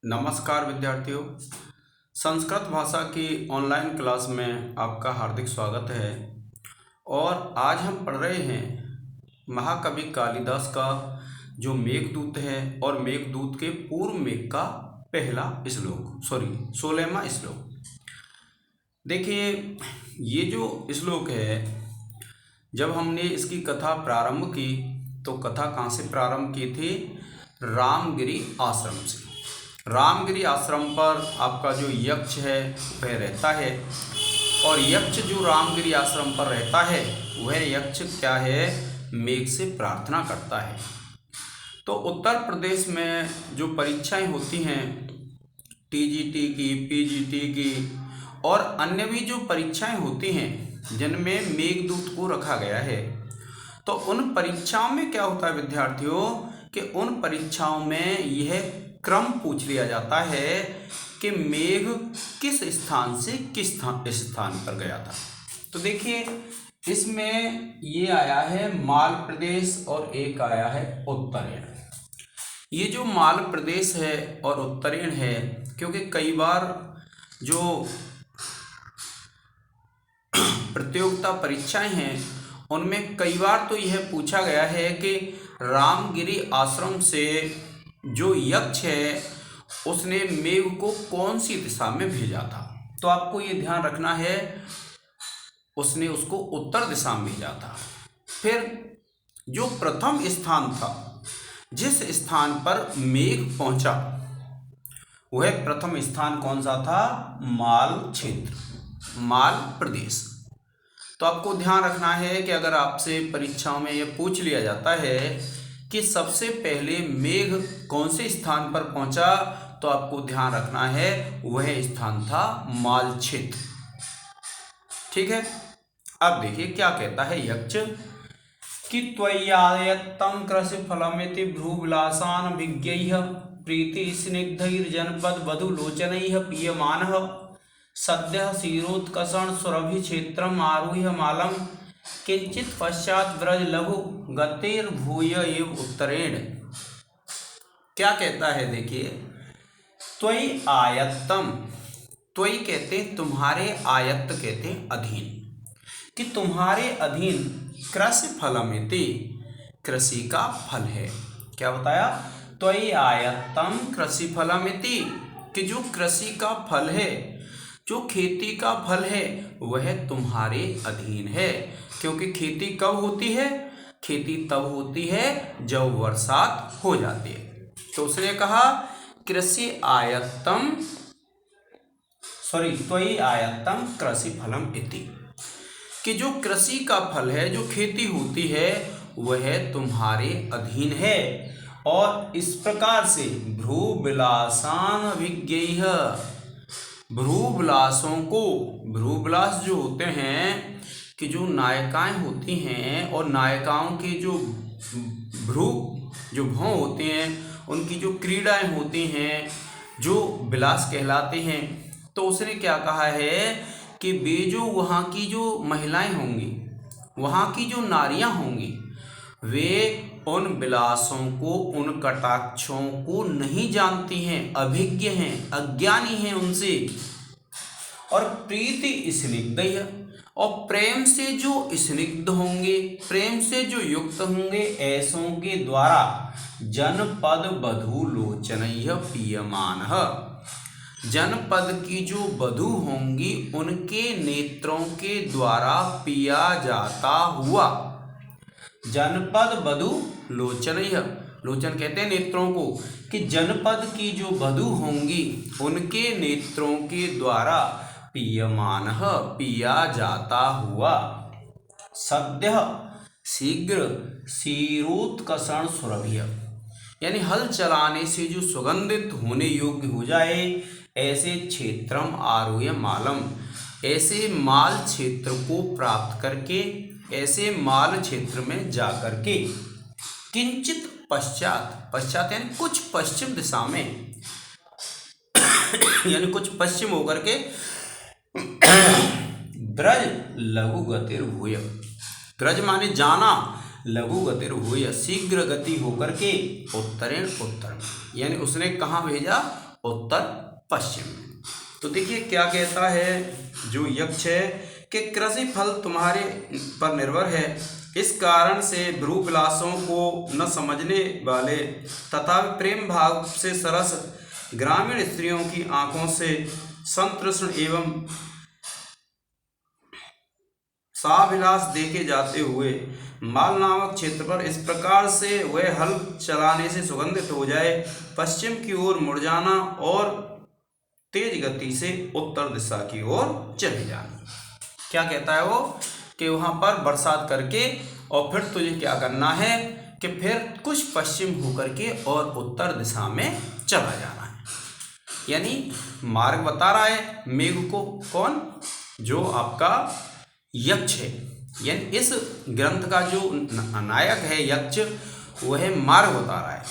नमस्कार विद्यार्थियों। संस्कृत भाषा की ऑनलाइन क्लास में आपका हार्दिक स्वागत है। और आज हम पढ़ रहे हैं महाकवि कालिदास का जो मेघदूत है और मेघदूत के पूर्व मेघ का पहला श्लोक 16वां श्लोक। देखिए, ये जो श्लोक है, जब हमने इसकी कथा प्रारंभ की तो कथा कहाँ से प्रारंभ की थी? रामगिरी आश्रम से। रामगिरी आश्रम पर आपका जो यक्ष है वह रहता है, और यक्ष जो रामगिरी आश्रम पर रहता है वह यक्ष क्या है? मेघ से प्रार्थना करता है। तो उत्तर प्रदेश में जो परीक्षाएं होती हैं, टीजीटी की, पीजीटी की और अन्य भी जो परीक्षाएं होती हैं जिनमें मेघदूत को रखा गया है, तो उन परीक्षाओं में क्या होता है विद्यार्थियों कि उन परीक्षाओं में यह क्रम पूछ लिया जाता है कि मेघ किस स्थान से किस स्थान पर गया था। तो देखिए, इसमें ये आया है माल प्रदेश और एक आया है उत्तरेण। ये जो माल प्रदेश है और उत्तरेण है, क्योंकि कई बार जो प्रतियोगिता परीक्षाएं हैं उनमें कई बार तो यह पूछा गया है कि रामगिरी आश्रम से जो यक्ष है उसने मेघ को कौन सी दिशा में भेजा था। तो आपको ये ध्यान रखना है, उसने उसको उत्तर दिशा में भेजा था। फिर जो प्रथम स्थान था, जिस स्थान पर मेघ पहुंचा, वह प्रथम स्थान कौन सा था? माल क्षेत्र, माल प्रदेश। तो आपको ध्यान रखना है कि अगर आपसे परीक्षाओं में यह पूछ लिया जाता है कि सबसे पहले मेघ कौन से स्थान पर पहुंचा, तो आपको ध्यान रखना है वह स्थान था माल क्षेत्र। ठीक है। अब देखिए क्या कहता है यक्ष कि त्वय्यायत्तं कृषि फलमिति भ्रूविलासान विज्ञैः प्रीति स्निग्धैर्जनपद वधुलोचनैः पीयमानः सद्यः क्षीरोत्कर्षण सुरभि क्षेत्रम् आरुह्य मालम किंचित पश्चात व्रज लघु गतिर्भूय एव उत्तरेण। क्या कहता है? देखिए, त्वयि आयत्तम, त्वयि कहते तुम्हारे, आयत्त कहते अधीन, कि तुम्हारे अधीन कृषि फलमिति, कृषि का फल है। क्या बताया? त्वयि आयत्तम कृषि फलमिति, कि जो कृषि का फल है, जो खेती का फल है, वह तुम्हारे अधीन है। क्योंकि खेती कब होती है? खेती तब होती है जब बरसात हो जाती है। तो उसने कहा कृषि आयत्तम त्वयि आयत्तम कृषि फलम इति, कि जो कृषि का फल है, जो खेती होती है, वह तुम्हारे अधीन है। और इस प्रकार से भ्रूविलासान विज्ञैः, भ्रूविलासों को, भ्रूविलास जो होते हैं कि जो नायिकाएं होती हैं और नायिकाओं के जो भ्रू, जो भौं होते हैं, उनकी जो क्रीड़ाएं होती हैं, जो विलास कहलाते हैं। तो उसने क्या कहा है कि वे जो वहाँ की जो महिलाएं होंगी, वहाँ की जो नारियां होंगी, वे उन विलासों को, उन कटाक्षों को नहीं जानती हैं, अभिज्ञ हैं, अज्ञानी हैं उनसे। और प्रीति स्निग्ध, और प्रेम से जो स्निग्ध होंगे, प्रेम से जो युक्त होंगे, ऐसों के द्वारा जनपद वधू लोचनैः पीयमानः, जनपद की जो वधू होंगी उनके नेत्रों के द्वारा पिया जाता हुआ। जनपद वधू लोचनैः, लोचन कहते हैं नेत्रों को, कि जनपद की जो वधू होंगी उनके नेत्रों के द्वारा पीयमानः, पिया जाता हुआ, सद्यः शीघ्र क्षीरोत्कर्षण सुरभि, यानी हल चलाने से जो सुगंधित होने योग्य हो जाए, ऐसे क्षेत्रम आरुह्य मालम, ऐसे माल क्षेत्र को प्राप्त करके, ऐसे माल क्षेत्र में जाकर के, किंचित पश्चात, पश्चात यानी कुछ पश्चिम दिशा में, यानी कुछ पश्चिम होकर के, ब्रज लघु गतिर्भूय, ब्रज माने जाना, लघु गतिर्भूय शीघ्र गति होकर के, उत्तरेण उत्तर, यानी उसने कहाँ भेजा? उत्तर पश्चिम में। तो देखिए क्या कहता है जो यक्ष है कि कृषि फल तुम्हारे पर निर्भर है, इस कारण से भ्रूविलासों को न समझने वाले तथा प्रेम भाव से सरस ग्रामीण स्त्रियों की आंखों से संतृष्ण एवं साभिलाष देखे जाते हुए माल नामक क्षेत्र पर इस प्रकार से वह हल चलाने से सुगंधित हो जाए, पश्चिम की ओर मुड़ जाना और तेज गति से उत्तर दिशा की ओर चले जाना। क्या कहता है वो कि वहां पर बरसात करके और फिर तुझे क्या करना है कि फिर कुछ पश्चिम होकर के और उत्तर दिशा में चला जाना है। यानी मार्ग बता रहा है मेघ को, कौन, जो आपका यक्ष है। यानी इस ग्रंथ का जो नायक है यक्ष, वह मार्ग बता रहा है।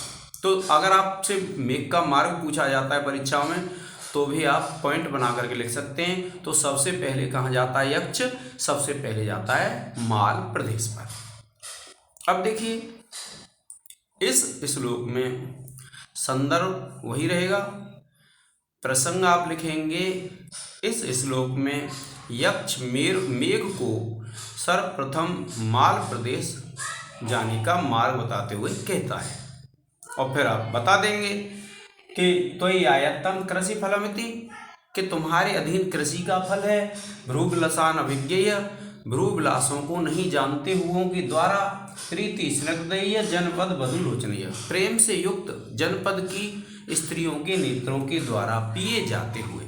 तो अगर आपसे मेघ का मार्ग पूछा जाता है परीक्षाओं में तो भी आप पॉइंट बना करके लिख सकते हैं। तो सबसे पहले कहाँ जाता है यक्ष, सबसे पहले जाता है माल प्रदेश पर। अब देखिए इस श्लोक में संदर्भ वही रहेगा, प्रसंग आप लिखेंगे। इस श्लोक में यक्ष मेघ को सर्वप्रथम माल प्रदेश जाने का मार्ग बताते हुए कहता है और फिर आप बता देंगे कि त्वयि आयत्तं कृषि फलमिति, कि तुम्हारे अधीन कृषि का फल है। भ्रूविलासान अभिज्ञेय, भ्रूविलासों को नहीं जानते हुओं के द्वारा प्रीति स्निग्धय जनपद वधूलोचनीय, प्रेम से युक्त जनपद की स्त्रियों के नेत्रों के द्वारा पिए जाते हुए।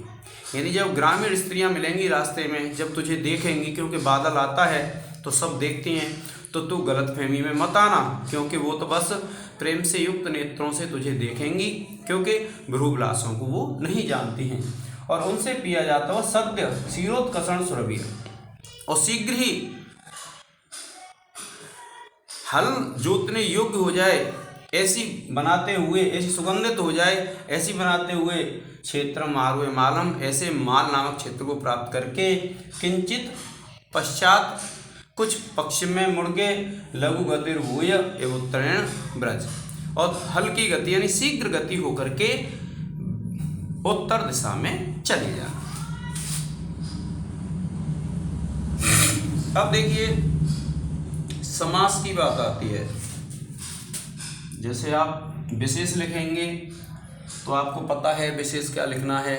यानी जब ग्रामीण स्त्रियां मिलेंगी रास्ते में, जब तुझे देखेंगी, क्योंकि बादल आता है तो सब देखते हैं, तो तू गलतफहमी में मत आना, क्योंकि वो तो बस प्रेम से युक्त नेत्रों से तुझे देखेंगी, क्योंकि भ्रूविलासों को वो नहीं जानती हैं। और उनसे पिया जाता हुआ सद्य क्षीरोत्कर्षण सुरभि, और शीघ्र ही हल जोतने योग्य हो जाए ऐसी बनाते हुए, ऐसी सुगंधित हो जाए ऐसी बनाते हुए क्षेत्र मारुए मालम, ऐसे माल नामक क्षेत्र को प्राप्त करके किंचित पश्चात कुछ पश्चिम में मुड़ के लघु गतिर भूय एवं उत्तरेण ब्रज, और हल्की गति यानी शीघ्र गति होकर के उत्तर दिशा में चले जाना। अब देखिए समास की बात आती है। जैसे आप विशेष लिखेंगे तो आपको पता है विशेष क्या लिखना है।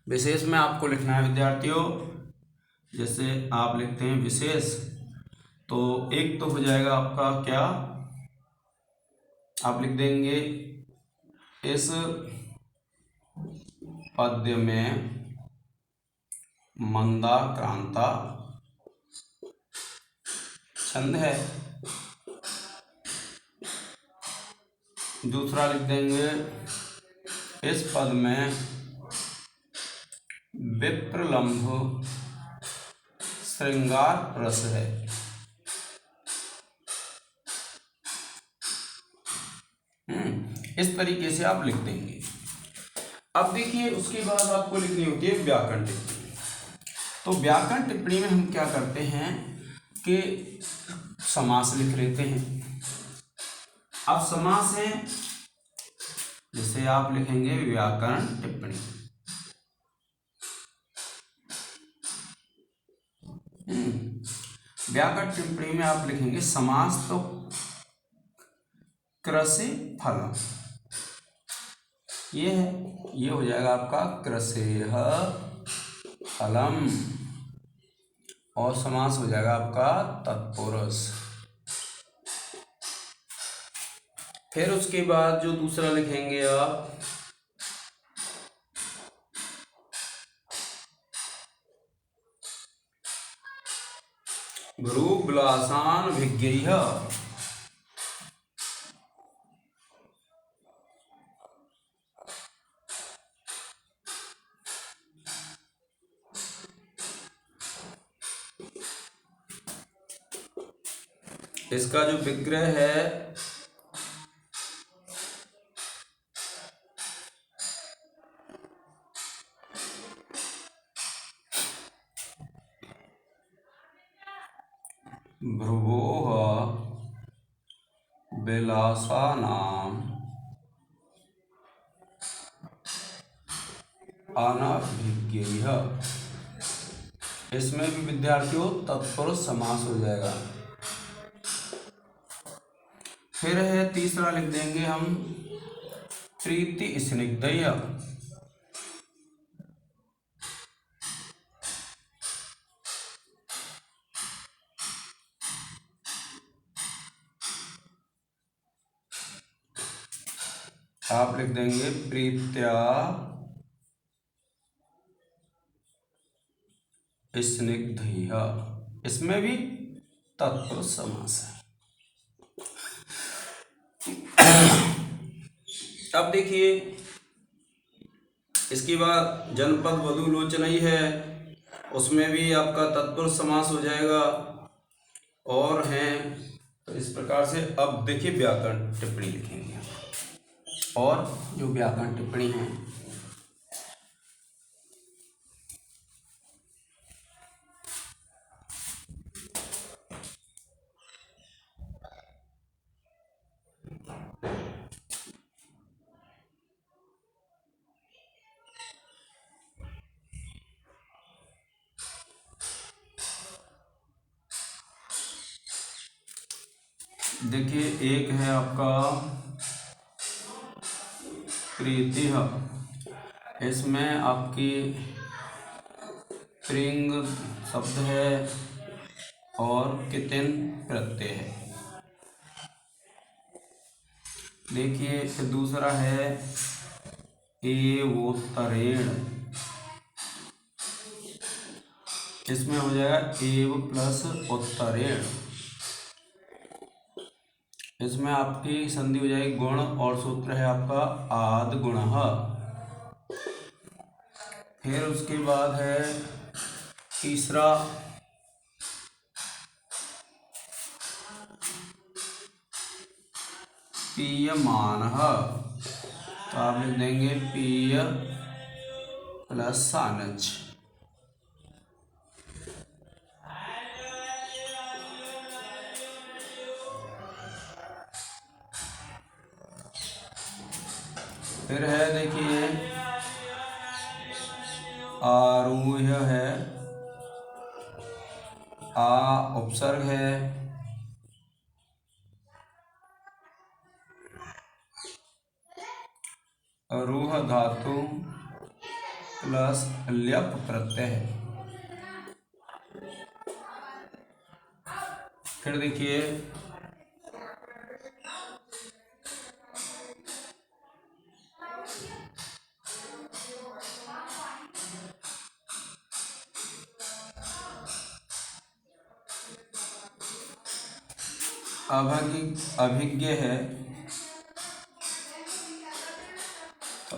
विशेष में आपको लिखना है विद्यार्थियों, जैसे आप लिखते हैं विशेष, तो एक तो हो जाएगा आपका क्या, आप लिख देंगे इस पद्य में मंदा क्रांता छंद है। दूसरा लिख देंगे इस पद में विप्रलंभ श्रृंगार रस है। इस तरीके से आप लिख देंगे। अब देखिए उसके बाद आपको लिखनी होती है व्याकरण टिप्पणी। तो व्याकरण टिप्पणी में हम क्या करते हैं कि समास लिख लेते हैं। अब समास है, जैसे आप लिखेंगे व्याकरण टिप्पणी, व्याकरण टिप्पणी में आप लिखेंगे समास, तो कृषि फलम, ये है, ये हो जाएगा आपका कृषेः फलम, और समास हो जाएगा आपका तत्पुरुष। फिर उसके बाद जो दूसरा लिखेंगे आप भ्रूविलासान भिज्ञेय, इसका जो विग्रह है भ्रुवोः विलासानां अनभिज्ञेय, इसमें भी विद्यार्थियों तत्पुरुष समास हो जाएगा। फिर है तीसरा, लिख देंगे हम प्रीति स्निग्धय। आप लिख देंगे प्रीत्या स्निग्धय, इसमें भी तत्पुरुष समास है। अब देखिए इसके बाद जनपद वधूलोचनई है, उसमें भी आपका तत्पुरुष समास हो जाएगा। और हैं तो इस प्रकार से। अब देखिए व्याकरण टिप्पणी लिखेंगे, और जो व्याकरण टिप्पणी है देखिए, एक है आपका प्रीति, इसमें आपकी प्रिंग शब्द है और कितिन प्रत्यय है। देखिए फिर दूसरा है एवोत्तरेण, इसमें हो जाएगा एव प्लस उत्तरेण, इसमें आपकी संधि हो जाएगी गुण और सूत्र है आपका आद गुणः। फिर उसके बाद है तीसरा पीयमानः, तो आप लिख देंगे पीय प्लस सानच। फिर है देखिए आरूह्य है, आ उपसर्ग है, रूह धातु प्लस ल्यप प्रत्यय है। फिर देखिए अभिज्ञ है, तो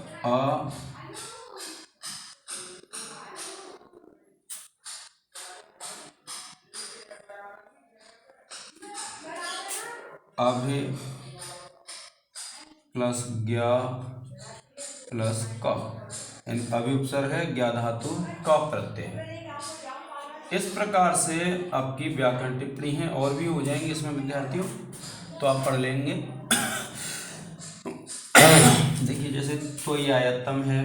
अभि प्लस ज्ञा प्लस क, अभि उपसर्ग है, ज्ञा धातु क प्रत्यय। इस प्रकार से आपकी व्याकरण टिप्पणी है, और भी हो जाएंगे इसमें विद्यार्थियों, तो आप पढ़ लेंगे। देखिए जैसे त्वयायत्तम है,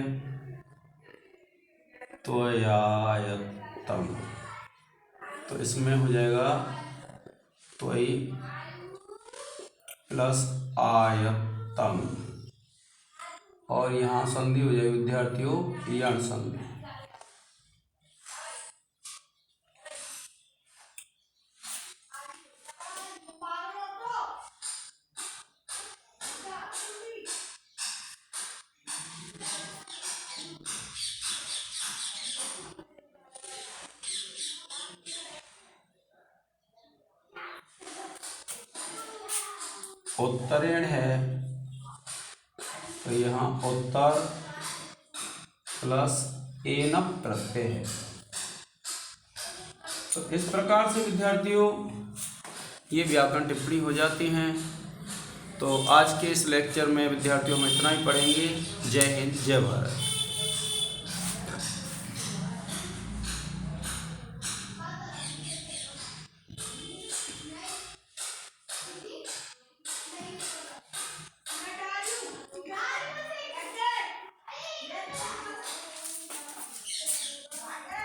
त्वयायत्तम, तो इसमें हो जाएगा त्वयि प्लस आयत्तम, और यहाँ संधि हो जाएगी विद्यार्थियों यण संधि। उत्तरेण है, तो यहाँ उत्तर प्लस एन प्रत्यय है। तो इस प्रकार से विद्यार्थियों ये व्याकरण टिप्पणी हो जाती हैं। तो आज के इस लेक्चर में विद्यार्थियों में इतना ही पढ़ेंगे। जय हिंद, जय भारत।